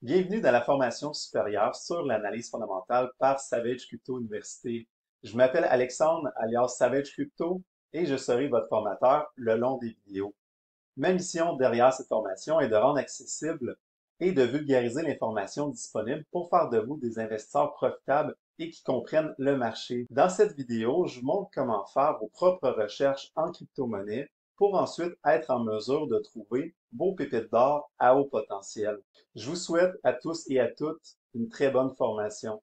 Bienvenue dans la formation supérieure sur l'analyse fondamentale par Savage Crypto Université. Je m'appelle Alexandre, alias Savage Crypto, et je serai votre formateur le long des vidéos. Ma mission derrière cette formation est de rendre accessible et de vulgariser l'information disponible pour faire de vous des investisseurs profitables et qui comprennent le marché. Dans cette vidéo, je vous montre comment faire vos propres recherches en crypto-monnaie pour ensuite être en mesure de trouver vos pépites d'or à haut potentiel. Je vous souhaite à tous et à toutes une très bonne formation.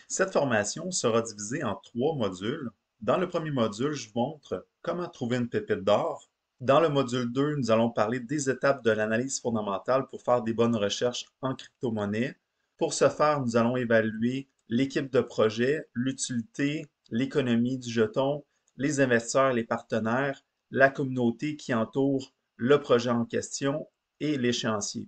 Cette formation sera divisée en 3 modules. Dans le premier module, je vous montre comment trouver une pépite d'or. Dans le module 2, nous allons parler des étapes de l'analyse fondamentale pour faire des bonnes recherches en crypto-monnaie. Pour ce faire, nous allons évaluer l'équipe de projet, l'utilité, l'économie du jeton, les investisseurs, les partenaires, la communauté qui entoure le projet en question et l'échéancier.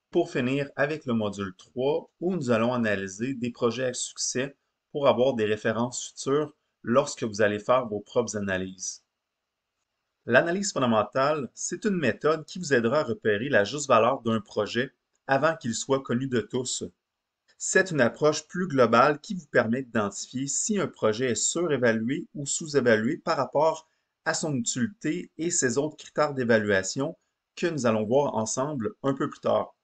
Pour finir avec le module 3, où nous allons analyser des projets à succès pour avoir des références futures lorsque vous allez faire vos propres analyses. L'analyse fondamentale, c'est une méthode qui vous aidera à repérer la juste valeur d'un projet avant qu'il soit connu de tous. C'est une approche plus globale qui vous permet d'identifier si un projet est surévalué ou sous-évalué par rapport à son utilité et ses autres critères d'évaluation que nous allons voir ensemble un peu plus tard.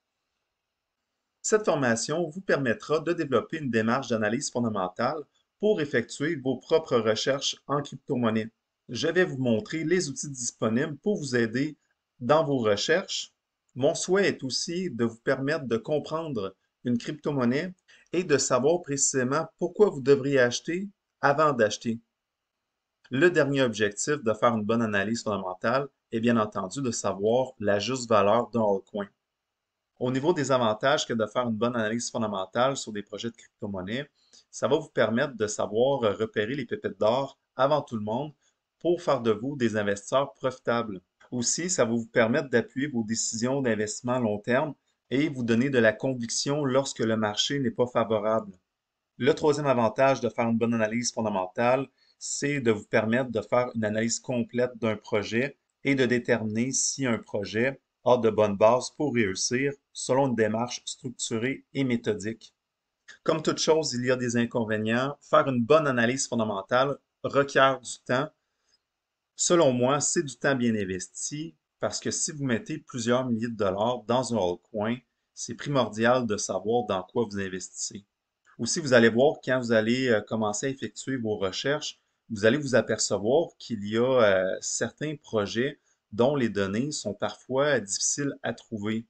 Cette formation vous permettra de développer une démarche d'analyse fondamentale pour effectuer vos propres recherches en crypto-monnaie. Je vais vous montrer les outils disponibles pour vous aider dans vos recherches. Mon souhait est aussi de vous permettre de comprendre une crypto-monnaie et de savoir précisément pourquoi vous devriez acheter avant d'acheter. Le dernier objectif de faire une bonne analyse fondamentale est bien entendu de savoir la juste valeur d'un altcoin. Au niveau des avantages que de faire une bonne analyse fondamentale sur des projets de crypto-monnaie, ça va vous permettre de savoir repérer les pépites d'or avant tout le monde pour faire de vous des investisseurs profitables. Aussi, ça va vous permettre d'appuyer vos décisions d'investissement à long terme et vous donner de la conviction lorsque le marché n'est pas favorable. Le troisième avantage de faire une bonne analyse fondamentale, c'est de vous permettre de faire une analyse complète d'un projet et de déterminer si un projet a de bonnes bases pour réussir selon une démarche structurée et méthodique. Comme toute chose, il y a des inconvénients. Faire une bonne analyse fondamentale requiert du temps. Selon moi, c'est du temps bien investi parce que si vous mettez plusieurs milliers de dollars dans un altcoin, c'est primordial de savoir dans quoi vous investissez. Aussi, vous allez voir quand vous allez commencer à effectuer vos recherches, vous allez vous apercevoir qu'il y a certains projets dont les données sont parfois difficiles à trouver.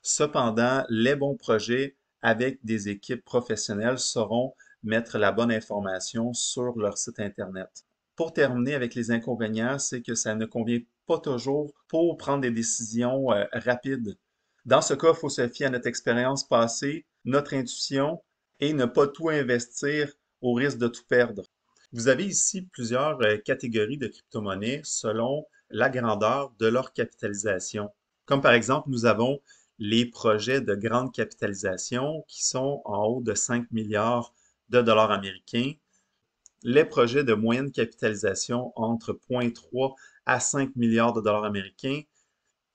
Cependant, les bons projets avec des équipes professionnelles sauront mettre la bonne information sur leur site Internet. Pour terminer avec les inconvénients, c'est que ça ne convient pas toujours pour prendre des décisions rapides. Dans ce cas, il faut se fier à notre expérience passée, notre intuition et ne pas tout investir au risque de tout perdre. Vous avez ici plusieurs catégories de crypto-monnaies selon la grandeur de leur capitalisation. Comme par exemple, nous avons les projets de grande capitalisation qui sont en haut de 5 milliards de dollars américains, les projets de moyenne capitalisation entre 0,3 à 5 milliards de dollars américains,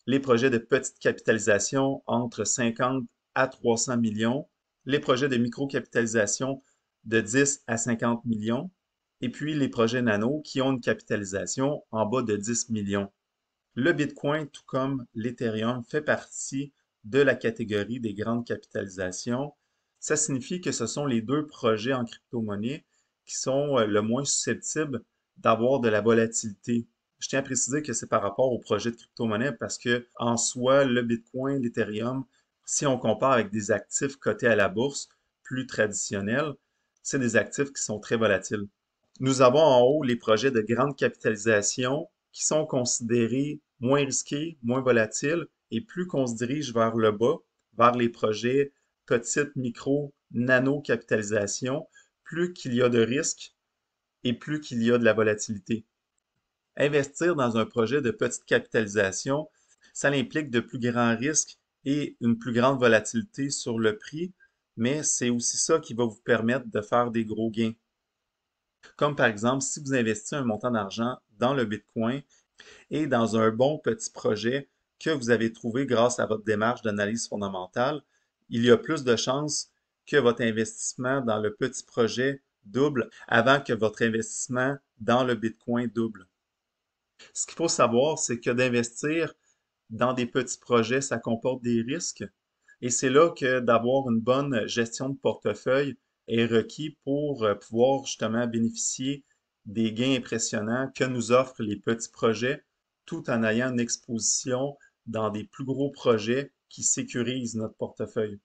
les projets de petite capitalisation entre 50 à 300 millions, les projets de micro-capitalisation de 10 à 50 millions, et puis les projets nano qui ont une capitalisation en bas de 10 millions. Le Bitcoin, tout comme l'Ethereum, fait partie de la catégorie des grandes capitalisations. Ça signifie que ce sont les deux projets en crypto-monnaie qui sont le moins susceptibles d'avoir de la volatilité. Je tiens à préciser que c'est par rapport au projet de crypto-monnaie parce que, en soi, le Bitcoin, l'Ethereum, si on compare avec des actifs cotés à la bourse plus traditionnels, c'est des actifs qui sont très volatiles. Nous avons en haut les projets de grande capitalisation qui sont considérés moins risqués, moins volatiles, et plus qu'on se dirige vers le bas, vers les projets petite, micro, nano capitalisation, plus qu'il y a de risques et plus qu'il y a de la volatilité. Investir dans un projet de petite capitalisation, ça implique de plus grands risques et une plus grande volatilité sur le prix, mais c'est aussi ça qui va vous permettre de faire des gros gains. Comme par exemple, si vous investissez un montant d'argent dans le Bitcoin et dans un bon petit projet que vous avez trouvé grâce à votre démarche d'analyse fondamentale, il y a plus de chances que votre investissement dans le petit projet double avant que votre investissement dans le Bitcoin double. Ce qu'il faut savoir, c'est que d'investir dans des petits projets, ça comporte des risques. Et c'est là que d'avoir une bonne gestion de portefeuille est requis pour pouvoir justement bénéficier des gains impressionnants que nous offrent les petits projets, tout en ayant une exposition dans des plus gros projets qui sécurisent notre portefeuille.